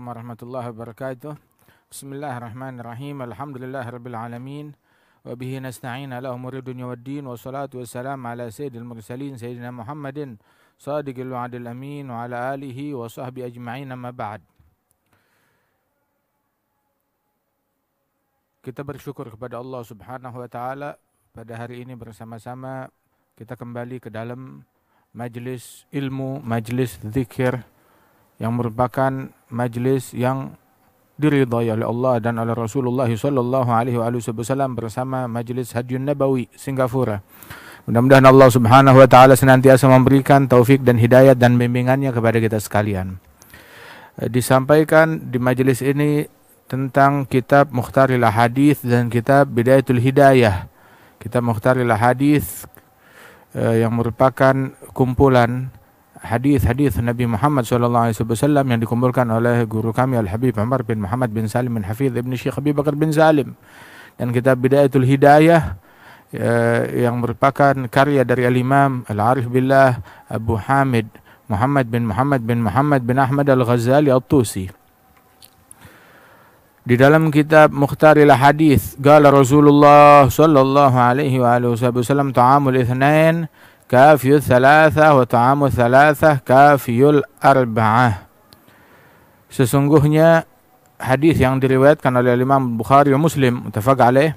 warahmatullahi wabarakatuh. Bismillahirrahmanirrahim. Alhamdulillahirabbil alamin. Wa bihi nasta'in ala umuri dunya waddin. Wassalatu wassalamu ala sayyidil mursalin sayyidina Muhammadin shadiqil wa'dil amin wa ala alihi wa sahbihi ajma'in, amma ba'd. Kita bersyukur kepada Allah Subhanahu wa taala pada hari ini bersama-sama kita kembali ke dalam majlis ilmu, majlis zikir yang merupakan majlis yang diridhai oleh Allah dan oleh Rasulullah sallallahu alaihi wasallam bersama majlis Hadyun Nabawi Singapura. Mudah-mudahan Allah Subhanahu wa taala senantiasa memberikan taufik dan hidayat dan bimbingannya kepada kita sekalian. Disampaikan di majlis ini tentang kitab Mukhtaril Ahadits dan kitab Bidayatul Hidayah. Kitab Mukhtaril Ahadits yang merupakan kumpulan hadis-hadis Nabi Muhammad SAW yang dikumpulkan oleh guru kami Al-Habib Umar bin Muhammad bin Salim bin Hafidh Ibn Syekh Abi Bakar bin Salim, dan kitab Bidayatul Hidayah yang merupakan karya dari Al-Imam Al-Arif Billah Abu Hamid Muhammad bin Ahmad Al-Ghazali At-Tusi. Di dalam kitab Mukhtaril Hadits, qala Rasulullah sallallahu alaihi wasallam ta'amul itsnain kafiyul thalathah wa ta'amul thalathah kafiyul arba'ah. Sesungguhnya hadis yang diriwayatkan oleh Imam Bukhari wa Muslim muttafaq alaih,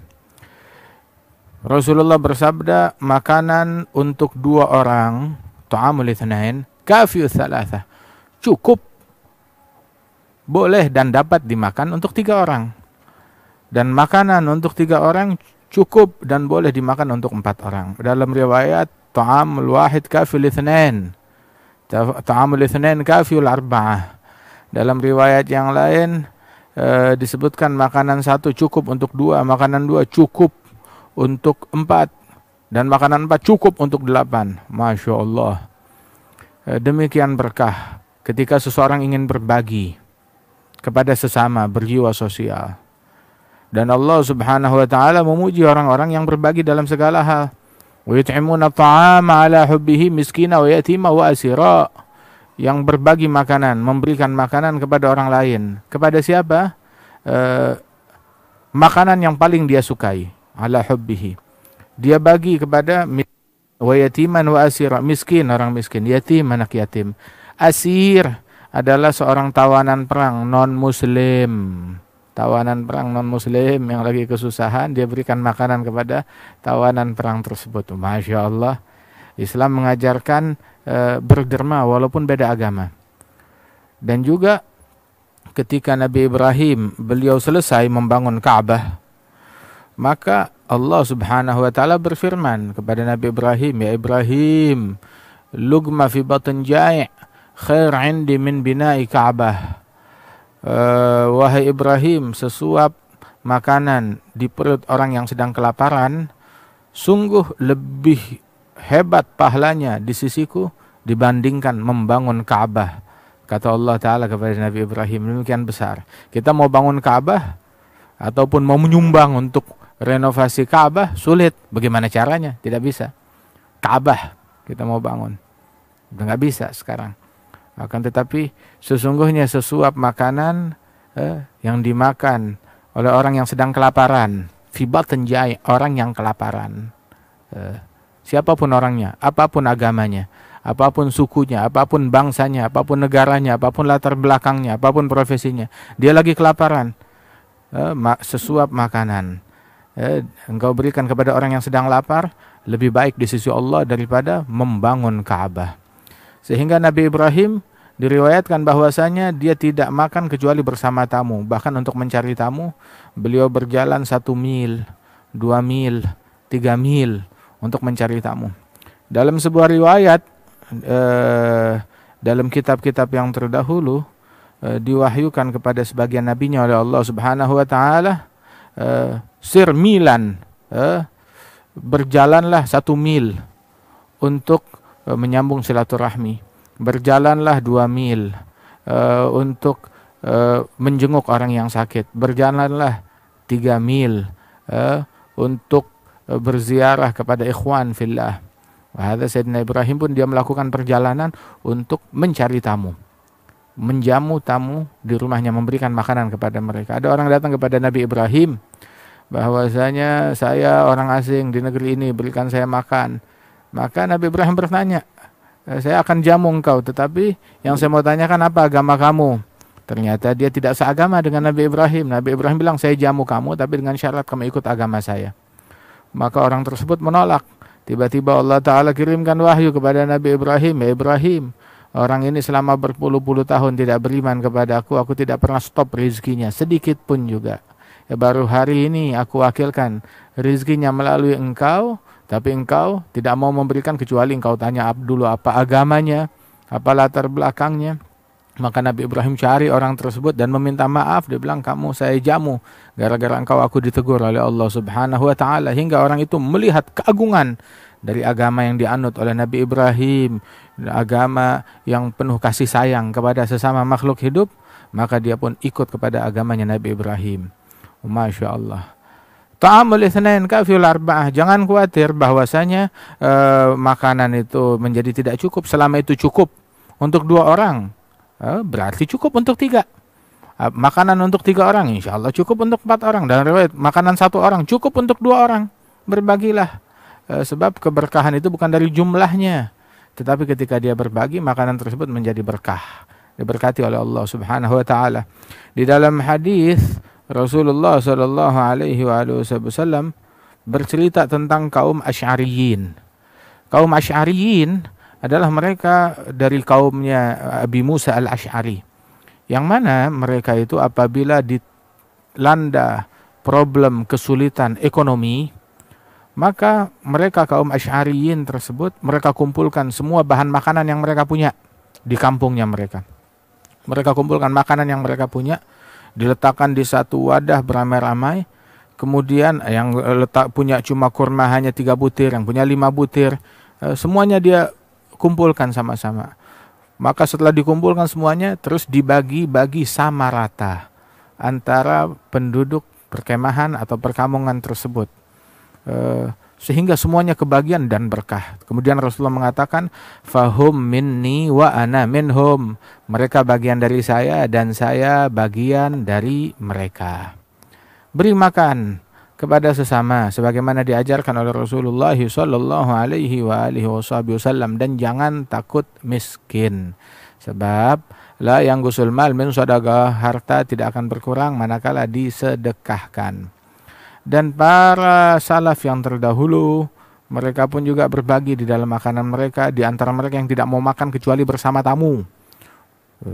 Rasulullah bersabda, makanan untuk dua orang, ta'amul itsnain kafiyul thalathah, cukup, boleh dan dapat dimakan untuk tiga orang. Dan makanan untuk tiga orang cukup dan boleh dimakan untuk empat orang. Dalam riwayat ta'amul wahid kafil itsnain, ta'amul itsnain kafil arba'ah. Dalam riwayat yang lain disebutkan makanan satu cukup untuk dua, makanan dua cukup untuk empat, dan makanan empat cukup untuk delapan. Masya Allah. Demikian berkah ketika seseorang ingin berbagi kepada sesama, berjiwa sosial. Dan Allah Subhanahu wa taala memuji orang-orang yang berbagi dalam segala hal. Wa yut'imuna at'ama 'ala hubbihi miskina wa yatima wa asira. Yang berbagi makanan, memberikan makanan kepada orang lain. Kepada siapa? Makanan yang paling dia sukai, 'ala hubbihi. Dia bagi kepada wa yatiman wa asira, miskin, orang miskin, yatim, anak yatim. Asir adalah seorang tawanan perang non-muslim. Tawanan perang non-muslim yang lagi kesusahan, dia berikan makanan kepada tawanan perang tersebut. Masya Allah, Islam mengajarkan berderma walaupun beda agama. Dan juga ketika Nabi Ibrahim, beliau selesai membangun Ka'bah, maka Allah Subhanahu wa taala berfirman kepada Nabi Ibrahim, ya Ibrahim, lugma fi batn jai' khair 'indi min bina'i Ka'bah. Wahai Ibrahim, sesuap makanan di perut orang yang sedang kelaparan sungguh lebih hebat pahalanya di sisiku dibandingkan membangun Ka'bah. Kata Allah Ta'ala kepada Nabi Ibrahim, demikian besar. Kita mau bangun Ka'bah ataupun mau menyumbang untuk renovasi Ka'bah, sulit. Bagaimana caranya? Tidak bisa. Ka'bah kita mau bangun, udah nggak bisa sekarang. Akan tetapi sesungguhnya sesuap makanan yang dimakan oleh orang yang sedang kelaparan, fi batn jai', orang yang kelaparan, siapapun orangnya, apapun agamanya, apapun sukunya, apapun bangsanya, apapun negaranya, apapun latar belakangnya, apapun profesinya, dia lagi kelaparan, sesuap makanan engkau berikan kepada orang yang sedang lapar lebih baik di sisi Allah daripada membangun Ka'bah. Sehingga Nabi Ibrahim diriwayatkan bahwasanya dia tidak makan kecuali bersama tamu. Bahkan untuk mencari tamu, beliau berjalan 1 mil, 2 mil, 3 mil untuk mencari tamu. Dalam sebuah riwayat, dalam kitab-kitab yang terdahulu, diwahyukan kepada sebagian nabinya oleh Allah Subhanahu wa taala, sir milan, berjalanlah 1 mil untuk menyambung silaturahmi. Berjalanlah 2 mil untuk menjenguk orang yang sakit. Berjalanlah 3 mil untuk berziarah kepada ikhwan fillah. Wahada Sayyidina Ibrahim pun dia melakukan perjalanan untuk mencari tamu. menjamu tamu di rumahnya, memberikan makanan kepada mereka. Ada orang datang kepada Nabi Ibrahim bahwasanya saya orang asing di negeri ini, berikan saya makan. Maka Nabi Ibrahim bertanya, saya akan jamu engkau, tetapi yang saya mau tanyakan apa agama kamu? Ternyata dia tidak seagama dengan Nabi Ibrahim. Nabi Ibrahim bilang, saya jamu kamu tapi dengan syarat kamu ikut agama saya. Maka orang tersebut menolak. Tiba-tiba Allah Ta'ala kirimkan wahyu kepada Nabi Ibrahim. Ya Ibrahim, orang ini selama berpuluh-puluh tahun tidak beriman kepada aku tidak pernah stop rizkinya, sedikit pun juga. Ya, baru hari ini aku wakilkan rizkinya melalui engkau, tapi engkau tidak mau memberikan kecuali engkau tanya dulu apa agamanya, apa latar belakangnya. Maka Nabi Ibrahim cari orang tersebut dan meminta maaf. Dia bilang, kamu saya jamu gara-gara engkau aku ditegur oleh Allah Subhanahu wa Ta'ala. Hingga orang itu melihat keagungan dari agama yang dianut oleh Nabi Ibrahim, agama yang penuh kasih sayang kepada sesama makhluk hidup. Maka dia pun ikut kepada agamanya Nabi Ibrahim. Masya Allah. Ta'amul itsnain kafiyul arba'ah. Jangan khawatir bahwasanya makanan itu menjadi tidak cukup. Selama itu cukup untuk 2 orang, berarti cukup untuk 3. Makanan untuk 3 orang, insya Allah cukup untuk 4 orang. Dan riwayat makanan 1 orang cukup untuk 2 orang. Berbagilah. Sebab keberkahan itu bukan dari jumlahnya, tetapi ketika dia berbagi, makanan tersebut menjadi berkah, diberkati oleh Allah Subhanahu wa Ta'ala. Di dalam hadis Rasulullah Sallallahu Alaihi Wasallam bercerita tentang kaum Asy'ariyin. Kaum Asy'ariyin adalah mereka dari kaumnya Abi Musa al-Asy'ari, yang mana mereka itu apabila dilanda problem kesulitan ekonomi, maka mereka kaum Asy'ariyin tersebut, mereka kumpulkan semua bahan makanan yang mereka punya di kampungnya mereka. Mereka kumpulkan makanan yang mereka punya, diletakkan di satu wadah beramai-ramai. Kemudian yang punya cuma kurma hanya 3 butir, yang punya 5 butir, semuanya dia kumpulkan sama-sama. Maka setelah dikumpulkan semuanya, terus dibagi-bagi sama rata antara penduduk perkemahan atau perkampungan tersebut, sehingga semuanya kebagian dan berkah. Kemudian Rasulullah mengatakan, fahum minni wa ana minhum. Mereka bagian dari saya dan saya bagian dari mereka. Beri makan kepada sesama sebagaimana diajarkan oleh Rasulullah sallallahu alaihi wasallam, dan jangan takut miskin. Sebab la yang gusul mal min sadaqah, harta tidak akan berkurang manakala disedekahkan. Dan para salaf yang terdahulu, mereka pun juga berbagi di dalam makanan mereka. Di antara mereka yang tidak mau makan kecuali bersama tamu.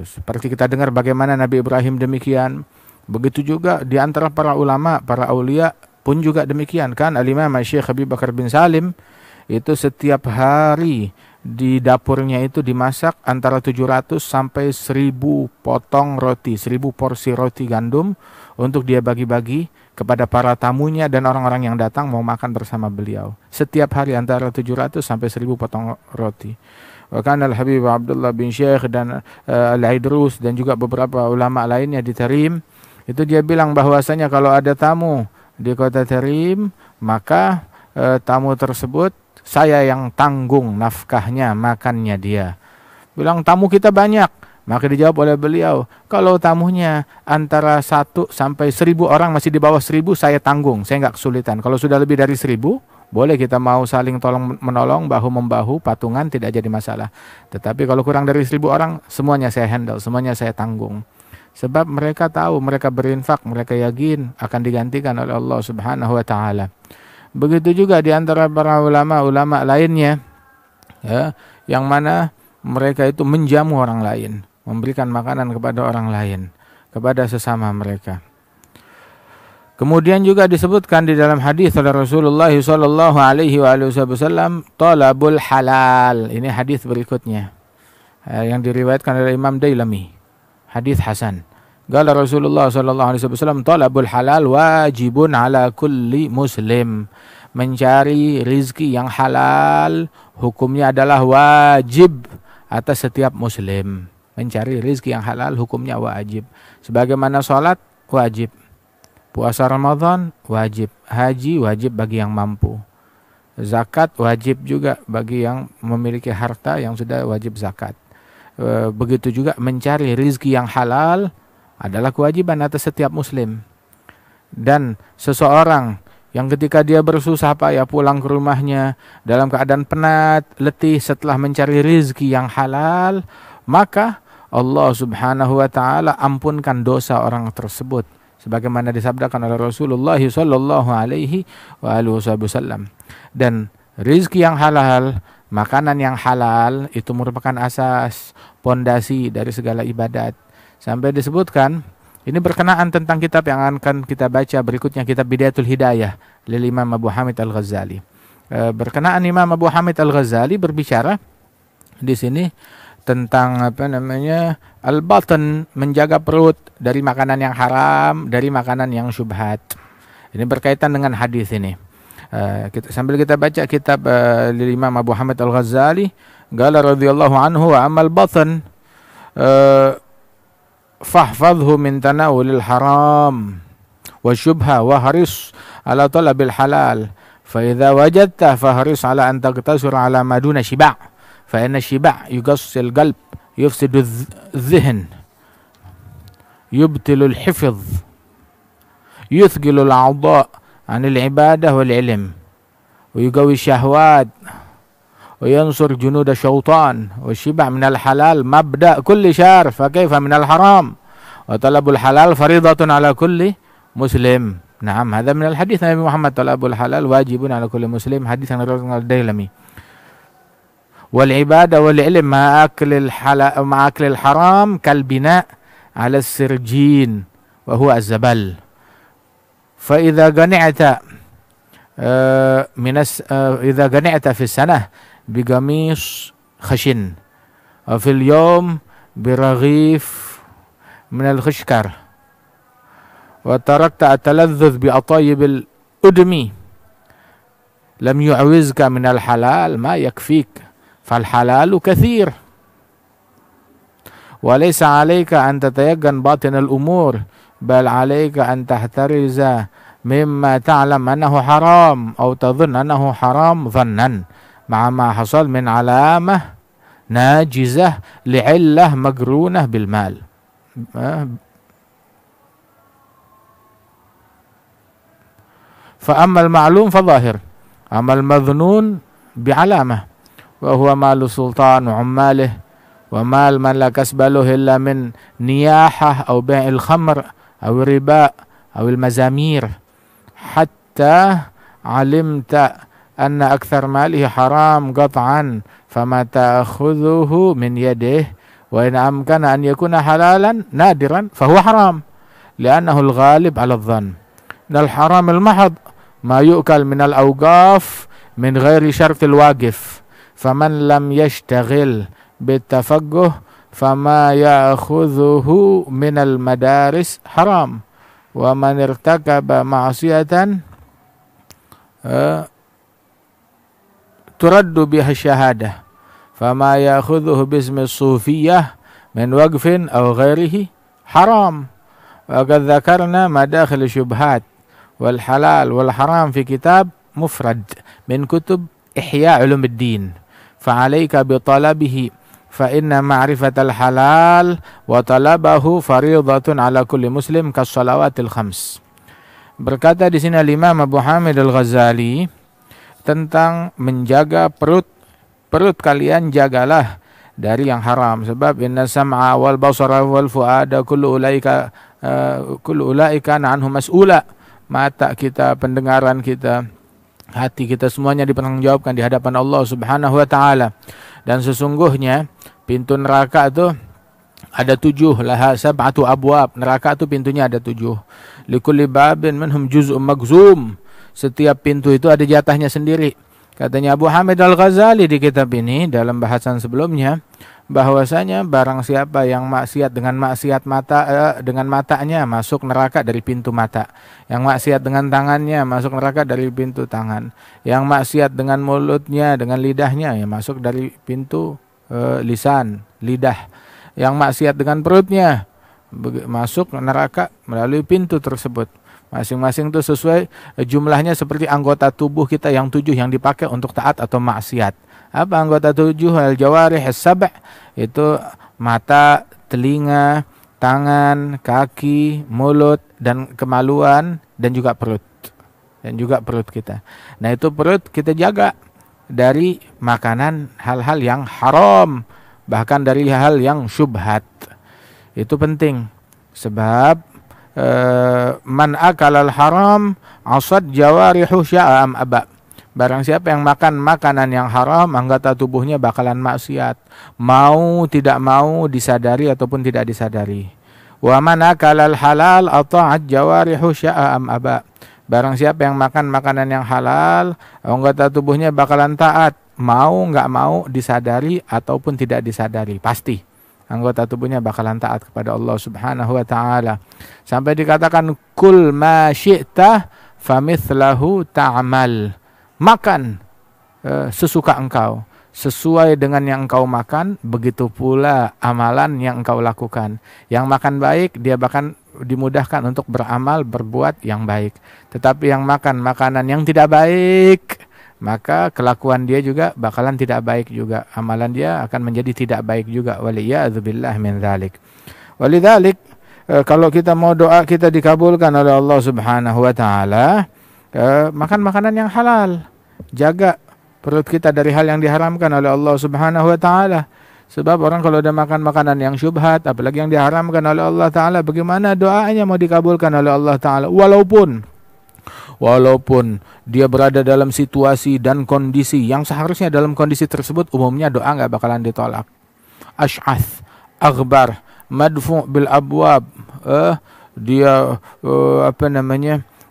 Seperti kita dengar bagaimana Nabi Ibrahim demikian. Begitu juga di antara para ulama, para aulia pun juga demikian kan. Al-Imam Syekh Habib Bakar bin Salim itu setiap hari di dapurnya itu dimasak antara 700 sampai 1000 potong roti, 1000 porsi roti gandum untuk dia bagi-bagi kepada para tamunya dan orang-orang yang datang mau makan bersama beliau. Setiap hari antara 700 sampai 1000 potong roti. Bahkan Al-Habib Abdullah bin Syekh dan Al-Aidrus dan juga beberapa ulama lainnya di Tarim, itu dia bilang bahwasanya kalau ada tamu di kota Tarim, maka tamu tersebut saya yang tanggung nafkahnya, makannya dia. Bilang tamu kita banyak, maka dijawab oleh beliau, kalau tamunya antara 1 sampai 1000 orang, masih di bawah 1000, saya tanggung, saya nggak kesulitan. Kalau sudah lebih dari 1000, boleh kita mau saling tolong menolong, bahu membahu, patungan, tidak jadi masalah. Tetapi kalau kurang dari 1000 orang, semuanya saya handle, semuanya saya tanggung. Sebab mereka tahu, mereka berinfak, mereka yakin akan digantikan oleh Allah Subhanahu wa Ta'ala. Begitu juga di antara para ulama-ulama lainnya, ya, yang mana mereka itu menjamu orang lain, memberikan makanan kepada orang lain, kepada sesama mereka. Kemudian juga disebutkan di dalam hadis oleh Rasulullah sallallahu alaihi wasallam, talabul halal. Ini hadis berikutnya yang diriwayatkan oleh Imam Dailami. Hadis hasan. Qala Rasulullah sallallahu alaihi wasallam, talabul halal wajibun ala kulli muslim. Mencari rizki yang halal hukumnya adalah wajib atas setiap muslim. Mencari rizki yang halal hukumnya wajib. Sebagaimana sholat wajib, puasa Ramadan wajib, haji wajib bagi yang mampu, zakat wajib juga bagi yang memiliki harta yang sudah wajib zakat. Begitu juga mencari rizki yang halal adalah kewajiban atas setiap muslim. Dan seseorang yang ketika dia bersusah payah pulang ke rumahnya dalam keadaan penat, letih setelah mencari rizki yang halal, maka Allah Subhanahu wa taala ampunkan dosa orang tersebut sebagaimana disabdakan oleh Rasulullah sallallahu alaihi wasallam. Dan rizki yang halal, makanan yang halal itu merupakan asas, pondasi dari segala ibadat. Sampai disebutkan, ini berkenaan tentang kitab yang akan kita baca berikutnya, kitab Bidayatul Hidayah lil Imam Abu Hamid Al-Ghazali. Berkenaan Imam Abu Hamid Al-Ghazali berbicara di sini tentang al-batan, menjaga perut dari makanan yang haram, dari makanan yang syubhat. Ini berkaitan dengan hadis ini. Sambil kita baca kitab Imam Abu Hamid Al-Ghazali, qala radhiyallahu anhu wa amal batan fahfadhu min tanawulil haram wa syubha wa haris ala talabil halal fa idza wajadta fahris ala an taqtasir ala maduna shiba' fa inna shiba' yughassil qalb yufsidu dhihn yubtilu al-hifdh yuthqilu al-a'dha' anil ibadah wal ilm wa yuqawi syahwat wa yansur junud syaitan wa shiba' min al-halal mabda' kulli syar fa kaifa min al-haram wa talabul halal faridatun ala kulli muslim. Naam, hadha min al-hadith Nabi Muhammad, talabul halal wajibun ala kulli muslim, hadis yang riwayatkan Al-Dailami. Wal ibadah wal ilm ma aklil halal ma aklil haram kal bina' ala sirjin wa huwa az-zabal. Fa idza gani'ta idza gani'ta fi sanah bigamis khashin wa fil yawm biraghif min al-khishkar wa tarakta ataladhdh bi atayib al-udmi lam yu'awizka min al-halal ma yakfik fal halalu kathir wa laysa 'alayka an tatayaggan batin al-umur bal 'alayka an tahtariza mimma ta'lam annahu haram aw tadhun annahu haram dhannan ma'a ma hasal min 'alamah najizah li'illah magrunah bil mal. Fa ammal ma'lum fa zahir, amal madhnun bi'alamah wa huwa malu sultan wa ummalih wa mal man la kasbaluh illa min niyahah aw bai'il khamr aw riba aw al mazamir hatta alimta anna akthar malihi haram qat'an fama ta'khudhuhu min yadihi wa in amkana an yakuna halalan nadiran fahuwa haram li'annahu al-ghalib 'ala adh-dhann. Al-haram al-mahd ma yu'kal min al-awqaf min ghairi syart al-waqif faman lam yashtaghil bitafaqquh fama ya'khudhuhu min al-madaris haram wa man irtakaba ma'siyatan turaddu biha syahadah fama ya'khudhuhu bismi sufiyyah min waqfin aw ghairihi haram. Wa qad dzakarna madakhil syubhat wal halal wal haram fi kitab mufrad min kutub Ihya Ulumuddin fa 'alaika bi talabihi fa inna ma'rifatal halal wa talabahu fariidatun 'ala kulli muslim kas salawatil khams. Berkata di sini Imam Abu Hamid Al-Ghazali tentang menjaga perut kalian, jagalah dari yang haram, sebab inna sam'a wal basara wal fuada kullu ulaika anhu mas'ula. Mata kita, pendengaran kita, hati kita semuanya dipertanggungjawabkan di hadapan Allah Subhanahu wa taala. Dan sesungguhnya pintu neraka itu ada 7, laha sab'atu abwab. Neraka itu pintunya ada 7. Likulli babin minhum juz'un magzum. Setiap pintu itu ada jatahnya sendiri. Katanya Abu Hamid Al-Ghazali di kitab ini dalam bahasan sebelumnya, bahwasanya barang siapa yang maksiat dengan dengan matanya masuk neraka dari pintu mata. Yang maksiat dengan tangannya masuk neraka dari pintu tangan. Yang maksiat dengan mulutnya, dengan lidahnya ya masuk dari pintu lisan, lidah. Yang maksiat dengan perutnya masuk neraka melalui pintu tersebut. Masing-masing itu sesuai jumlahnya seperti anggota tubuh kita yang 7 yang dipakai untuk taat atau maksiat. Apa anggota 7? Al-jawarih as-sab' itu mata, telinga, tangan, kaki, mulut, dan kemaluan, dan juga perut. Dan juga perut kita. Nah, itu perut kita jaga dari makanan hal-hal yang haram, bahkan dari hal yang syubhat. Itu penting. Sebab man akalal haram asad jawarihu sya'am aba. Barang siapa yang makan makanan yang haram, anggota tubuhnya bakalan maksiat. Mau tidak mau, disadari ataupun tidak disadari. Wa man akalal halal ata'at jawarihu sya'am aba. Barang siapa yang makan makanan yang halal, anggota tubuhnya bakalan taat. Mau nggak mau, disadari ataupun tidak disadari. Pasti anggota tubuhnya bakalan taat kepada Allah Subhanahu wa ta'ala. Sampai dikatakan, kul ma syi'ta famithlahu ta'mal. Makan sesuka engkau. Sesuai dengan yang engkau makan, begitu pula amalan yang engkau lakukan. Yang makan baik, dia bahkan dimudahkan untuk beramal, berbuat yang baik. Tetapi yang makan makanan yang tidak baik, maka kelakuan dia juga bakalan tidak baik juga. Amalan dia akan menjadi tidak baik juga. Waliyadzubillah min dzalik. Walidzalik, kalau kita mau doa kita dikabulkan oleh Allah Subhanahu wa taala, makan makanan yang halal. Jaga perut kita dari hal yang diharamkan oleh Allah Subhanahu wa taala. Sebab orang kalau udah makan makanan yang syubhat, apalagi yang diharamkan oleh Allah taala, bagaimana doanya mau dikabulkan oleh Allah taala? Walaupun dia berada dalam situasi dan kondisi yang seharusnya dalam kondisi tersebut umumnya doa nggak bakalan ditolak. Ash'ath, aghbar, madfu' bil abwab, dia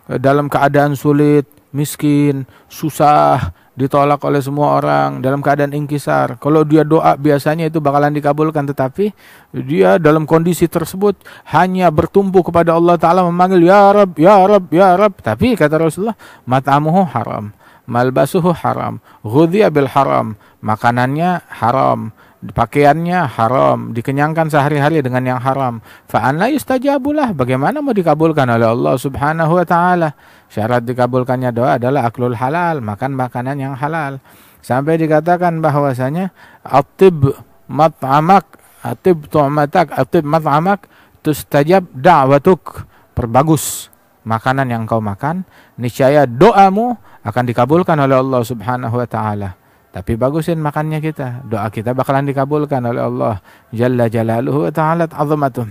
dalam keadaan sulit, miskin, susah, ditolak oleh semua orang, dalam keadaan ingkisar. Kalau dia doa biasanya itu bakalan dikabulkan, tetapi dia dalam kondisi tersebut hanya bertumpu kepada Allah Ta'ala, memanggil ya Rab, ya Rab, ya Rab. Tapi kata Rasulullah, mat'amuhu haram, malbasuhu haram, ghudhiya bil haram, makanannya haram, pakaiannya haram, dikenyangkan sehari-hari dengan yang haram. Fa'anla yustajabulah, bagaimana mau dikabulkan oleh Allah Subhanahu wa ta'ala? Syarat dikabulkannya doa adalah aklul halal, makan makanan yang halal. Sampai dikatakan bahwasanya atib mat'amak, atib tu'matak, atib mat'amak, tustajab da'watuk. Perbagus makanan yang kau makan, niscaya doamu akan dikabulkan oleh Allah Subhanahu wa ta'ala. Tapi bagusin makannya kita, doa kita bakalan dikabulkan oleh Allah Jalla Jalaluhu wa ta'ala azamatuh.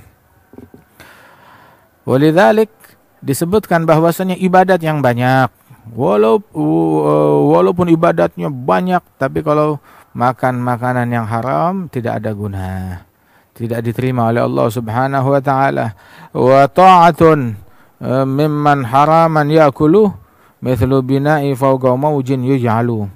Walidzalik disebutkan bahwasanya ibadat yang banyak, walaupun ibadatnya banyak, tapi kalau makan makanan yang haram tidak ada guna, tidak diterima oleh Allah Subhanahu wa ta'ala. Wa ta'atun mimman haraman ya'kuluh mithlu bina'i fawqa mawjin yuj'alu.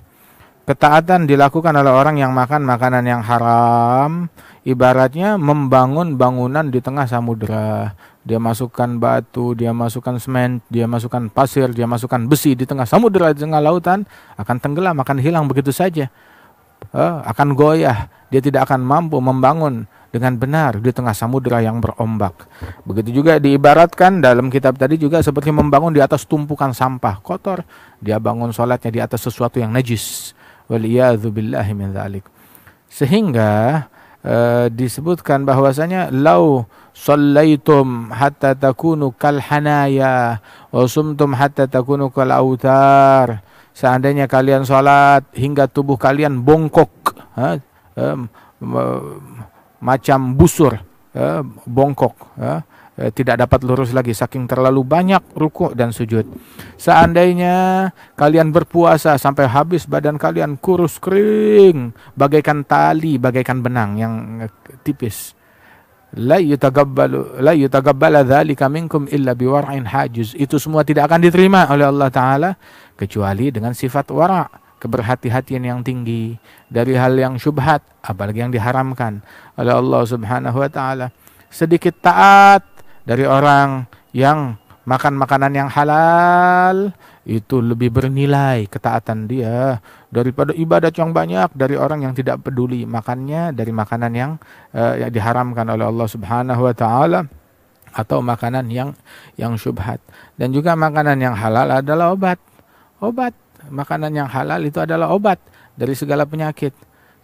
Ketaatan dilakukan oleh orang yang makan makanan yang haram, ibaratnya membangun bangunan di tengah samudera. Dia masukkan batu, dia masukkan semen, dia masukkan pasir, dia masukkan besi di tengah samudera, di tengah lautan, akan tenggelam, akan hilang begitu saja. Akan goyah, dia tidak akan mampu membangun dengan benar di tengah samudera yang berombak. Begitu juga diibaratkan dalam kitab tadi juga seperti membangun di atas tumpukan sampah kotor. Dia bangun sholatnya di atas sesuatu yang najis. Waliyadzubillahi min dzalik. Sehingga disebutkan bahwasanya lau shallaitum hatta takunu kal hanaya wa sumtum hatta takunu kal autar. Seandainya kalian salat hingga tubuh kalian bongkok, macam busur, bongkok, tidak dapat lurus lagi saking terlalu banyak rukuk dan sujud. Seandainya kalian berpuasa sampai habis badan kalian kurus kering bagaikan tali, bagaikan benang yang tipis. La yutaqabbala dzalika minkum illa biwar'in hajiz. Itu semua tidak akan diterima oleh Allah Ta'ala kecuali dengan sifat wara', keberhati-hatian yang tinggi dari hal yang syubhat, apalagi yang diharamkan oleh Allah Subhanahu wa Ta'ala. Sedikit taat dari orang yang makan makanan yang halal itu lebih bernilai ketaatan dia daripada ibadat yang banyak dari orang yang tidak peduli makannya dari makanan yang diharamkan oleh Allah Subhanahu wa Ta'ala atau makanan yang syubhat. Dan juga makanan yang halal adalah obat. Makanan yang halal itu adalah obat dari segala penyakit.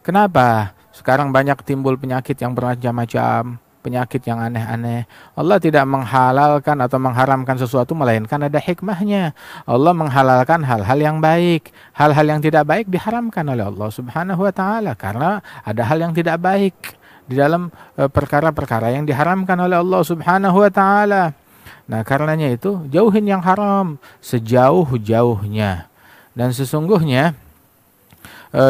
Kenapa? Sekarang banyak timbul penyakit yang bermacam-macam, penyakit yang aneh-aneh. Allah tidak menghalalkan atau mengharamkan sesuatu, melainkan ada hikmahnya. Allah menghalalkan hal-hal yang baik. Hal-hal yang tidak baik diharamkan oleh Allah Subhanahu wa Ta'ala, karena ada hal yang tidak baik di dalam perkara-perkara yang diharamkan oleh Allah Subhanahu wa Ta'ala. Nah, karenanya itu jauhin yang haram sejauh-jauhnya. Dan sesungguhnya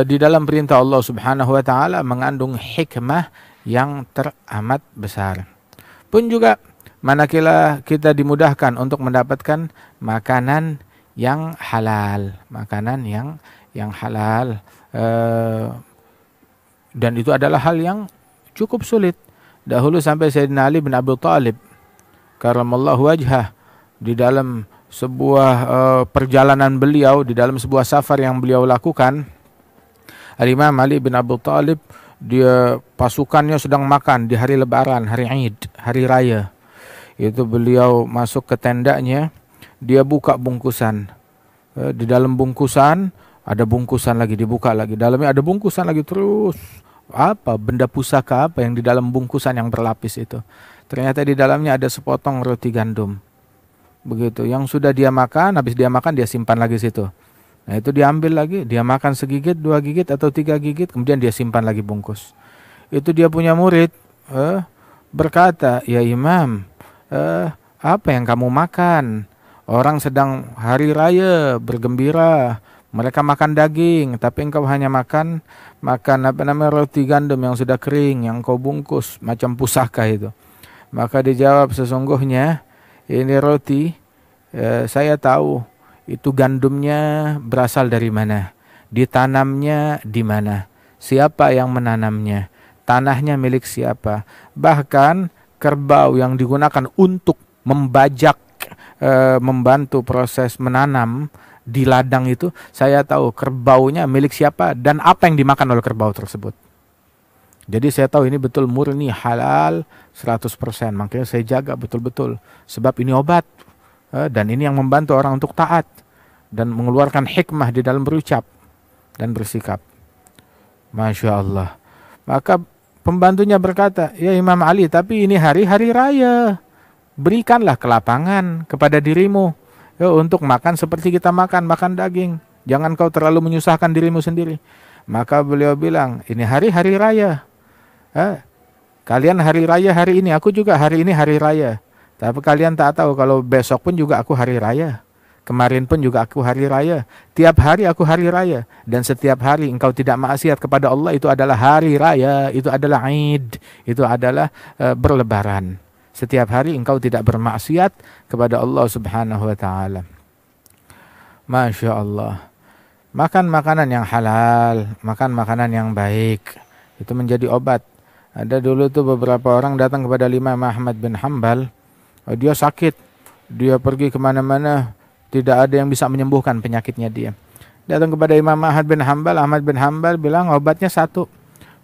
di dalam perintah Allah Subhanahu wa Ta'ala mengandung hikmah yang teramat besar. Pun juga manakala kita dimudahkan untuk mendapatkan makanan yang halal, makanan yang halal, dan itu adalah hal yang cukup sulit. Dahulu sampai Sayyidina Ali bin Abi Thalib karamallahu wajhah, di dalam sebuah perjalanan beliau, di dalam sebuah safar yang beliau lakukan, Al-Imam Ali bin Abi Thalib, dia pasukannya sedang makan di hari lebaran, hari Id, hari raya. Itu beliau masuk ke tendanya, dia buka bungkusan. Di dalam bungkusan ada bungkusan lagi, dibuka lagi. Dalamnya ada bungkusan lagi terus. Apa? Benda pusaka apa yang di dalam bungkusan yang berlapis itu? Ternyata di dalamnya ada sepotong roti gandum. Begitu. Yang sudah dia makan, habis dia makan dia simpan lagi situ. Nah, itu diambil lagi, dia makan segigit, 2 gigit atau 3 gigit, kemudian dia simpan lagi bungkus. Itu dia punya murid berkata, "Ya Imam, apa yang kamu makan? Orang sedang hari raya, bergembira, mereka makan daging, tapi engkau hanya makan roti gandum yang sudah kering, yang kau bungkus macam pusaka itu." Maka dijawab, "Sesungguhnya ini roti, saya tahu itu gandumnya berasal dari mana, ditanamnya di mana, siapa yang menanamnya, tanahnya milik siapa. Bahkan kerbau yang digunakan untuk membajak, membantu proses menanam di ladang itu, saya tahu kerbaunya milik siapa dan apa yang dimakan oleh kerbau tersebut. Jadi saya tahu ini betul murni halal 100%, makanya saya jaga betul-betul, sebab ini obat. Dan ini yang membantu orang untuk taat dan mengeluarkan hikmah di dalam berucap dan bersikap." Masya Allah. Maka pembantunya berkata, "Ya Imam Ali, tapi ini hari-hari raya. Berikanlah kelapangan kepada dirimu untuk makan seperti kita makan daging. Jangan kau terlalu menyusahkan dirimu sendiri." Maka beliau bilang, "Ini hari-hari raya. Kalian hari raya hari ini, aku juga hari ini hari raya. Tapi kalian tak tahu kalau besok pun juga aku hari raya. Kemarin pun juga aku hari raya. Tiap hari aku hari raya. Dan setiap hari engkau tidak maksiat kepada Allah, itu adalah hari raya. Itu adalah Id. Itu adalah berlebaran. Setiap hari engkau tidak bermaksiat kepada Allah Subhanahu wa Ta'ala." Masya Allah. Makan makanan yang halal, makan makanan yang baik, itu menjadi obat. Ada dulu tuh beberapa orang datang kepada Imam Ahmad bin Hanbal. Dia sakit, dia pergi kemana-mana, tidak ada yang bisa menyembuhkan penyakitnya dia. Datang kepada Imam Ahmad bin Hanbal bilang obatnya satu.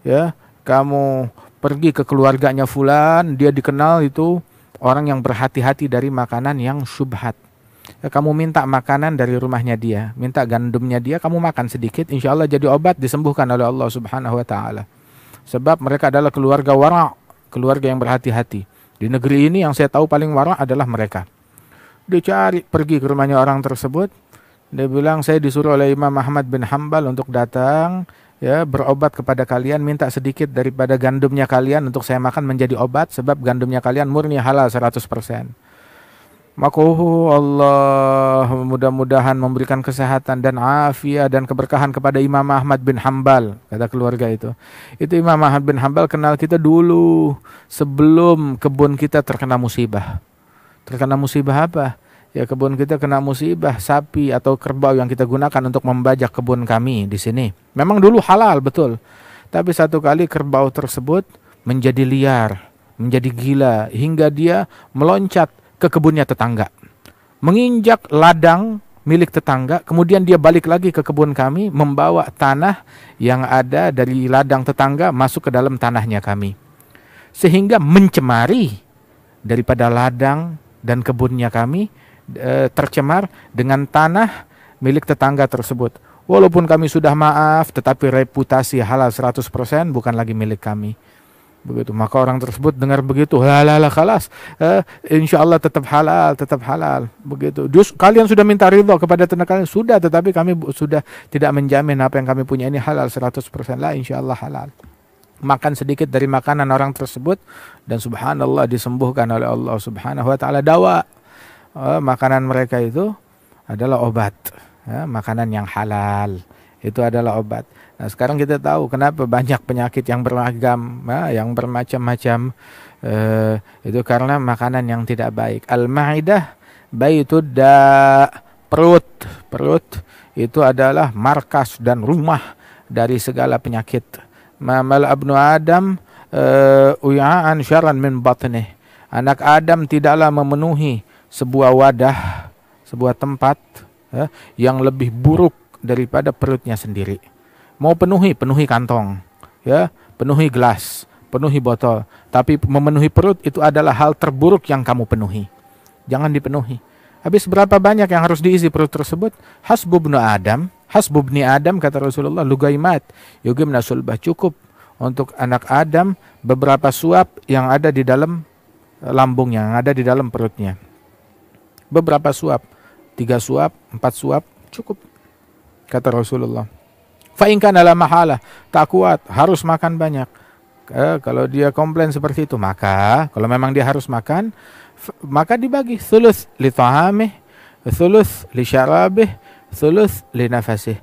Ya, kamu pergi ke keluarganya fulan, dia dikenal itu orang yang berhati-hati dari makanan yang syubhat. Ya, kamu minta makanan dari rumahnya dia, minta gandumnya dia, kamu makan sedikit, insya Allah jadi obat, disembuhkan oleh Allah Subhanahu wa Ta'ala. Sebab mereka adalah keluarga wara', keluarga yang berhati-hati. Di negeri ini yang saya tahu paling wara' adalah mereka. Dia pergi ke rumahnya orang tersebut. Dia bilang, "Saya disuruh oleh Imam Ahmad bin Hanbal untuk datang, ya, berobat kepada kalian, minta sedikit daripada gandumnya kalian untuk saya makan menjadi obat, sebab gandumnya kalian murni halal 100%. Maka Allah mudah-mudahan memberikan kesehatan dan afiat dan keberkahan kepada Imam Ahmad bin Hanbal," kata keluarga itu. Itu Imam Ahmad bin Hanbal kenal kita dulu sebelum kebun kita terkena musibah. Terkena musibah apa? Ya, kebun kita kena musibah sapi atau kerbau yang kita gunakan untuk membajak kebun kami di sini. Memang dulu halal betul. Tapi satu kali kerbau tersebut menjadi liar, menjadi gila hingga dia meloncat ke kebunnya tetangga, menginjak ladang milik tetangga, kemudian dia balik lagi ke kebun kami, membawa tanah yang ada dari ladang tetangga masuk ke dalam tanahnya kami, sehingga mencemari daripada ladang dan kebunnya kami, tercemar dengan tanah milik tetangga tersebut. Walaupun kami sudah maaf, tetapi reputasi halal 100% bukan lagi milik kami. Begitu. Maka orang tersebut dengar begitu, lah khalas, insya Allah tetap halal, tetap halal. Begitu. Kalian sudah minta ridho kepada ternak kalian, sudah, tetapi kami sudah tidak menjamin apa yang kami punya ini halal 100%. Lah, insya Allah halal. Makan sedikit dari makanan orang tersebut dan subhanallah disembuhkan oleh Allah Subhanahu wa taala. Dawa. Makanan mereka itu adalah obat. Makanan yang halal itu adalah obat. Nah, sekarang kita tahu kenapa banyak penyakit yang beragam, yang bermacam-macam, itu karena makanan yang tidak baik. Al-ma'idah baitud da, perut itu adalah markas dan rumah dari segala penyakit. Mamal abnu Adam uya'an syarran min batnih. Anak Adam tidaklah memenuhi sebuah wadah, sebuah tempat yang lebih buruk daripada perutnya sendiri. Mau penuhi kantong, penuhi gelas, penuhi botol. Tapi memenuhi perut itu adalah hal terburuk yang kamu penuhi. Jangan dipenuhi. Habis berapa banyak yang harus diisi perut tersebut? Hasbubnu Hasbubni Adam, kata Rasulullah, lugaimat yugimna sulbah. Cukup untuk anak Adam beberapa suap yang ada di dalam lambungnya, yang ada di dalam perutnya. Beberapa suap. 3 suap, 4 suap, cukup, kata Rasulullah. Fa in kana la mahala, tak kuat, harus makan banyak. Kalau dia komplain seperti itu, maka kalau memang dia harus makan, maka dibagi thuluth li ta'amih, thuluth li syarabih, thuluth li nafasih.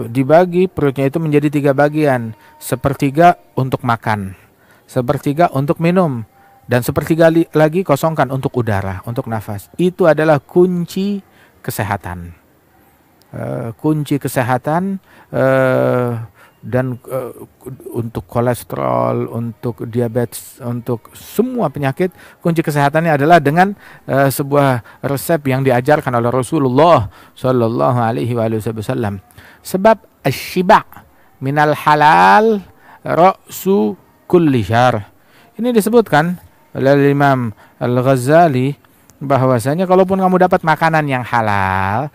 Dibagi perutnya itu menjadi 3 bagian, sepertiga untuk makan, sepertiga untuk minum, dan sepertiga lagi kosongkan untuk udara, untuk nafas. Itu adalah kunci kesehatan. Kunci kesehatan dan untuk kolesterol, untuk diabetes, untuk semua penyakit, kunci kesehatannya adalah dengan sebuah resep yang diajarkan oleh Rasulullah Sallallahu Alaihi Wasallam. Sebab asy-syiba' minal halal ra'su kulli syar. Ini disebutkan oleh Imam Al-Ghazali bahwasanya kalaupun kamu dapat makanan yang halal,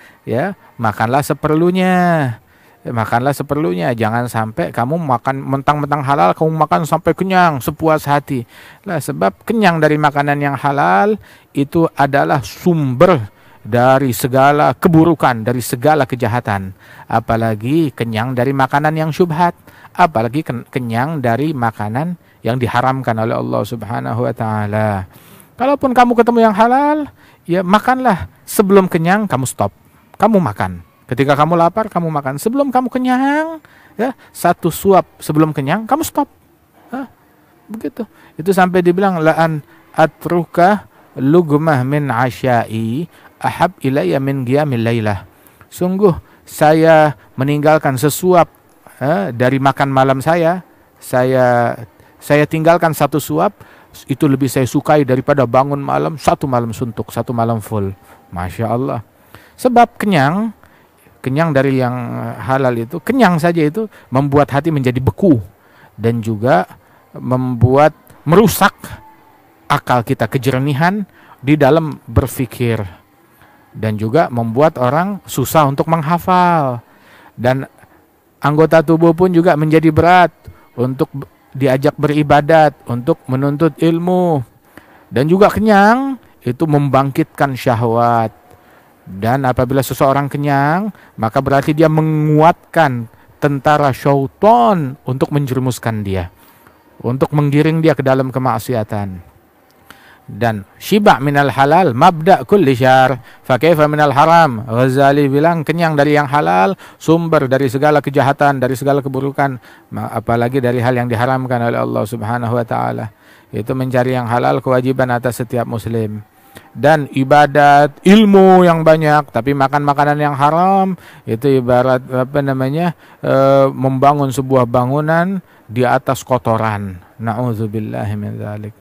makanlah seperlunya. Makanlah seperlunya, jangan sampai kamu makan mentang-mentang halal, kamu makan sampai kenyang, sepuas hati. Lah, sebab kenyang dari makanan yang halal itu adalah sumber dari segala keburukan, dari segala kejahatan. Apalagi kenyang dari makanan yang syubhat, apalagi kenyang dari makanan yang diharamkan oleh Allah Subhanahu wa taala. Kalaupun kamu ketemu yang halal, ya makanlah. Sebelum kenyang kamu stop. Kamu makan. Ketika kamu lapar kamu makan. Sebelum kamu kenyang, 1 suap sebelum kenyang kamu stop. Begitu. Itu sampai dibilang la'an atruka lugmah min asyai ahab ilayya min qiyamil lailah. Sungguh saya meninggalkan sesuap dari makan malam saya tinggalkan 1 suap, itu lebih saya sukai daripada bangun malam 1 malam suntuk, 1 malam full. Masya Allah. Sebab kenyang dari yang halal itu, kenyang saja itu membuat hati menjadi beku dan juga merusak akal kita, kejernihan di dalam berpikir, dan juga membuat orang susah untuk menghafal, dan anggota tubuh pun juga menjadi berat untuk diajak beribadat, untuk menuntut ilmu. Dan juga kenyang itu membangkitkan syahwat. Dan apabila seseorang kenyang, maka berarti dia menguatkan tentara syaitan untuk menjerumuskan dia, untuk menggiring dia ke dalam kemaksiatan. Dan syiba' minal halal mabda' kulli syar fa kaifa minal haram. Ghazali bilang kenyang dari yang halal sumber dari segala kejahatan, dari segala keburukan, apalagi dari hal yang diharamkan oleh Allah Subhanahu wa taala. Itu mencari yang halal kewajiban atas setiap muslim. Dan ibadat, ilmu yang banyak tapi makan makanan yang haram, itu ibarat membangun sebuah bangunan di atas kotoran. Na'udzubillahi min dzalik.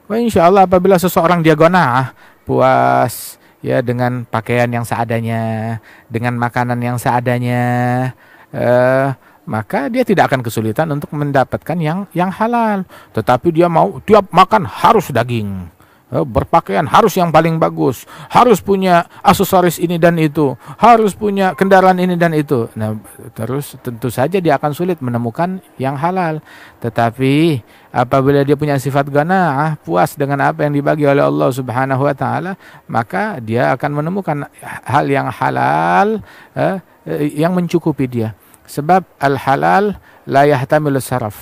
Wah, insya Allah apabila seseorang dia qanaah, puas dengan pakaian yang seadanya, dengan makanan yang seadanya, maka dia tidak akan kesulitan untuk mendapatkan yang halal. Tetapi dia makan harus daging, Berpakaian harus yang paling bagus, harus punya aksesoris ini dan itu, harus punya kendaraan ini dan itu. Nah, terus tentu saja dia akan sulit menemukan yang halal. Tetapi apabila dia punya sifat qanaah, puas dengan apa yang dibagi oleh Allah Subhanahu wa taala, maka dia akan menemukan hal yang halal yang mencukupi dia. Sebab al-halal la yahtamilu saraf.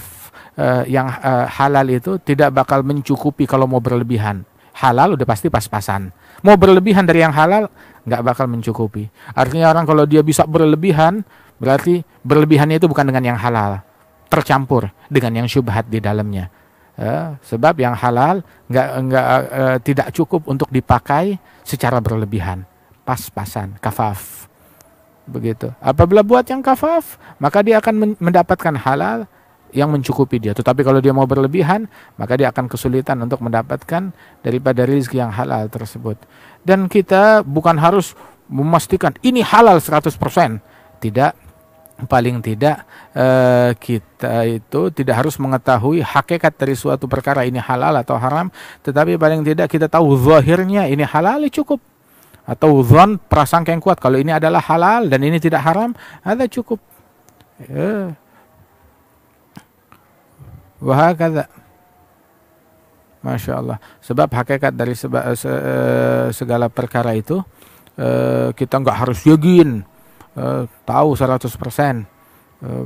Yang halal itu tidak bakal mencukupi kalau mau berlebihan. Halal udah pasti pas-pasan. Mau berlebihan dari yang halal nggak bakal mencukupi. Artinya orang kalau dia bisa berlebihan, berarti berlebihannya itu bukan dengan yang halal, tercampur dengan yang syubhat di dalamnya. Sebab yang halal tidak cukup untuk dipakai secara berlebihan, pas-pasan, kafaf. Begitu. Apabila buat yang kafaf, maka dia akan mendapatkan halal yang mencukupi dia. Tetapi kalau dia mau berlebihan, maka dia akan kesulitan untuk mendapatkan daripada rezeki yang halal tersebut. Dan kita bukan harus memastikan ini halal 100%. Tidak, paling tidak kita itu tidak harus mengetahui hakikat dari suatu perkara ini halal atau haram, tetapi paling tidak kita tahu zahirnya ini halal, cukup. Atau zon, prasangka yang kuat kalau ini adalah halal dan ini tidak haram, ada cukup. Wahakadha. Masya Allah. Sebab hakikat dari segala perkara itu kita nggak harus yakin tahu 100%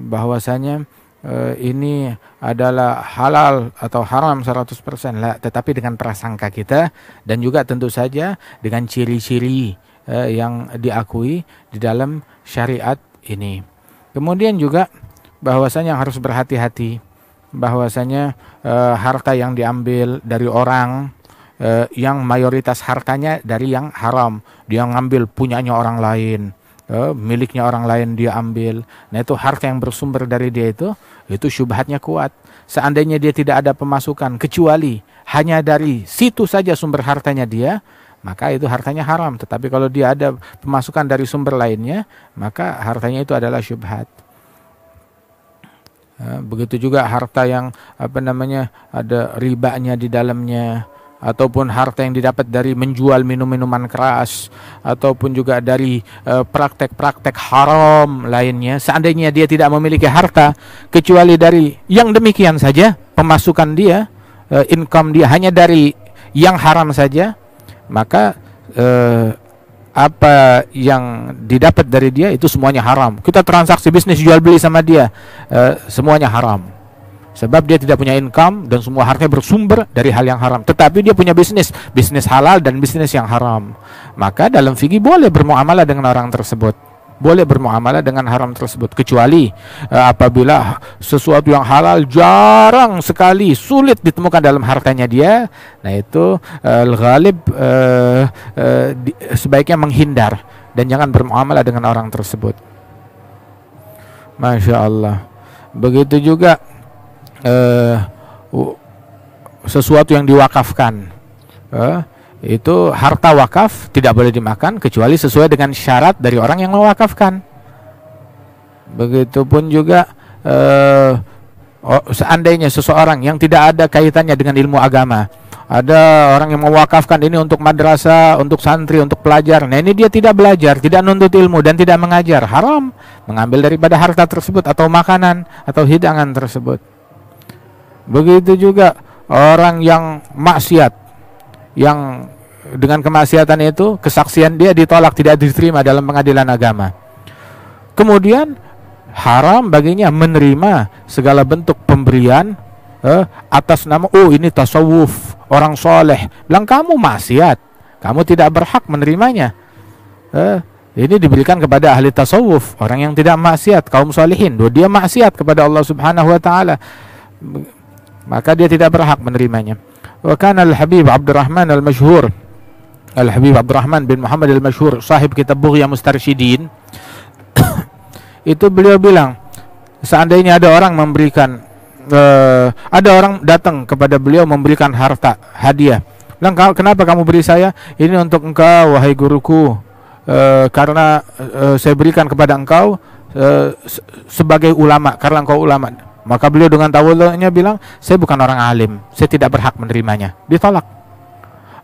bahwasanya ini adalah halal atau haram 100% lah, tetapi dengan prasangka kita dan juga tentu saja dengan ciri-ciri yang diakui di dalam syariat ini. Kemudian juga bahwasanya harus berhati-hati bahwasanya harta yang diambil dari orang yang mayoritas hartanya dari yang haram, dia ngambil punyanya orang lain, miliknya orang lain dia ambil. Nah, itu harta yang bersumber dari dia itu syubhatnya kuat. Seandainya dia tidak ada pemasukan kecuali hanya dari situ saja sumber hartanya dia, maka itu hartanya haram. Tetapi kalau dia ada pemasukan dari sumber lainnya, maka hartanya itu adalah syubhat. Begitu juga harta yang ada ribanya di dalamnya, ataupun harta yang didapat dari menjual minuman keras, ataupun juga dari praktek-praktek haram lainnya. Seandainya dia tidak memiliki harta kecuali dari yang demikian saja, pemasukan dia, income dia hanya dari yang haram saja, maka apa yang didapat dari dia itu semuanya haram. Kita transaksi bisnis jual beli sama dia, semuanya haram. Sebab dia tidak punya income dan semua hartanya bersumber dari hal yang haram. Tetapi dia punya bisnis halal dan bisnis yang haram. Maka dalam fikih boleh bermuamalah dengan orang tersebut. Boleh bermuamalah dengan haram tersebut, kecuali apabila sesuatu yang halal jarang sekali, sulit ditemukan dalam hartanya dia. Nah, itu al-ghalib sebaiknya menghindar dan jangan bermuamalah dengan orang tersebut. Masya Allah. Begitu juga sesuatu yang diwakafkan, itu harta wakaf tidak boleh dimakan kecuali sesuai dengan syarat dari orang yang mewakafkan. Begitupun juga seandainya seseorang yang tidak ada kaitannya dengan ilmu agama, ada orang yang mewakafkan ini untuk madrasah, untuk santri, untuk pelajar. Nah, ini dia tidak belajar, tidak nuntut ilmu dan tidak mengajar, haram mengambil daripada harta tersebut atau makanan atau hidangan tersebut. Begitu juga orang yang maksiat, yang dengan kemaksiatan itu kesaksian dia ditolak, tidak diterima dalam pengadilan agama. Kemudian haram baginya menerima segala bentuk pemberian atas nama ini tasawuf, orang soleh. Bilang kamu maksiat, kamu tidak berhak menerimanya. Ini diberikan kepada ahli tasawuf, orang yang tidak maksiat, kaum solehin. Dia maksiat kepada Allah Subhanahu wa taala, maka dia tidak berhak menerimanya. Wa kana al-Habib Abdurrahman al-Masyhur, Al-Habib Abdurrahman bin Muhammad al-Masyhur, sahib kitab Bughya Mustarsyidin, itu beliau bilang, seandainya ada orang memberikan ada orang datang kepada beliau memberikan harta hadiah. Bilang, kenapa kamu beri saya? Ini untuk engkau wahai guruku, karena saya berikan kepada engkau sebagai ulama, karena engkau ulama. Maka beliau dengan tawadhu'nya bilang, saya bukan orang alim, saya tidak berhak menerimanya. Ditolak.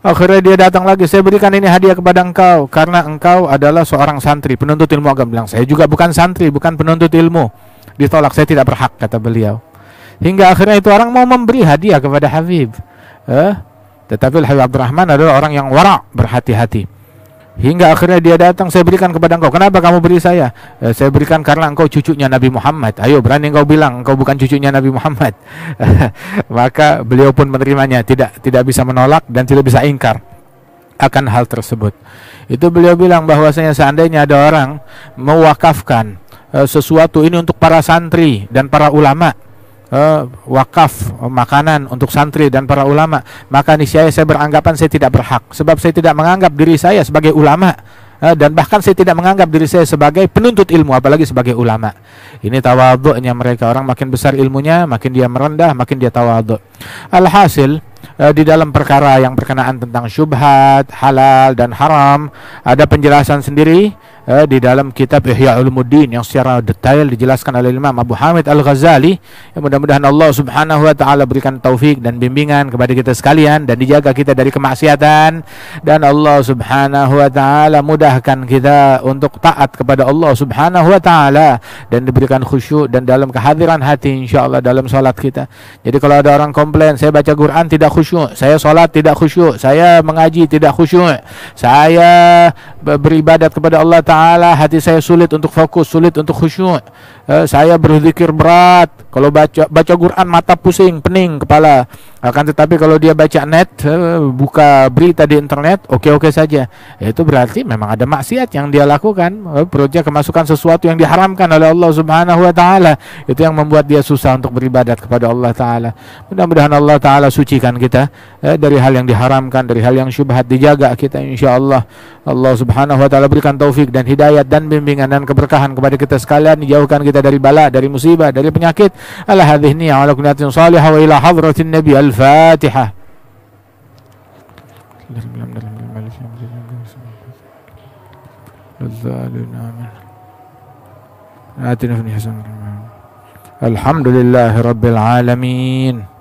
Akhirnya dia datang lagi, saya berikan ini hadiah kepada engkau karena engkau adalah seorang santri, penuntut ilmu agama. Bilang, saya juga bukan santri, bukan penuntut ilmu. Ditolak, saya tidak berhak, kata beliau. Hingga akhirnya itu orang mau memberi hadiah kepada Habib. Tetapi Habib Abdurrahman adalah orang yang wara', berhati-hati. Hingga akhirnya dia datang, saya berikan kepada engkau. Kenapa kamu beri saya? Saya berikan karena engkau cucunya Nabi Muhammad. Ayo, berani engkau bilang engkau bukan cucunya Nabi Muhammad. Maka beliau pun menerimanya, tidak bisa menolak dan tidak bisa ingkar akan hal tersebut. Itu beliau bilang bahwasanya seandainya ada orang mewakafkan sesuatu ini untuk para santri dan para ulama, wakaf makanan untuk santri dan para ulama, maka niscaya saya beranggapan saya tidak berhak, sebab saya tidak menganggap diri saya sebagai ulama, dan bahkan saya tidak menganggap diri saya sebagai penuntut ilmu, apalagi sebagai ulama. Ini tawadhu'nya mereka. Orang makin besar ilmunya, makin dia merendah, makin dia tawadhu'. Alhasil, di dalam perkara yang berkenaan tentang syubhat, halal dan haram, ada penjelasan sendiri di dalam kitab Ihya Ulumuddin yang secara detail dijelaskan oleh Imam Abu Hamid Al-Ghazali. Mudah-mudahan Allah Subhanahu wa taala berikan taufik dan bimbingan kepada kita sekalian dan dijaga kita dari kemaksiatan, dan Allah Subhanahu wa taala mudahkan kita untuk taat kepada Allah Subhanahu wa taala dan diberikan khusyuk dan dalam kehadiran hati insyaallah dalam salat kita. Jadi kalau ada orang komplain, saya baca Quran tidak khusyuk, saya salat tidak khusyuk, saya mengaji tidak khusyuk, saya beribadat kepada Allah Ta'ala, hati saya sulit untuk fokus, sulit untuk khusyuk, saya berzikir berat, kalau baca Quran mata pusing, pening kepala. Akan tetapi kalau dia baca net, buka berita di internet, oke-oke saja, itu berarti memang ada maksiat yang dia lakukan, berusaha kemasukan sesuatu yang diharamkan oleh Allah Subhanahu wa taala. Itu yang membuat dia susah untuk beribadat kepada Allah Ta'ala. Mudah-mudahan Allah Ta'ala sucikan kita dari hal yang diharamkan, dari hal yang syubhat, dijaga kita insyaallah. Allah Subhanahu wa taala berikan taufik dan hidayat dan bimbingan dan keberkahan kepada kita sekalian, dijauhkan kita dari bala, dari musibah, dari penyakit. Ala hadhihi niyyah wa ala kulli salihah wa ila hadratin nabi. Al-Fatihah. Alhamdulillahi rabbil alamin.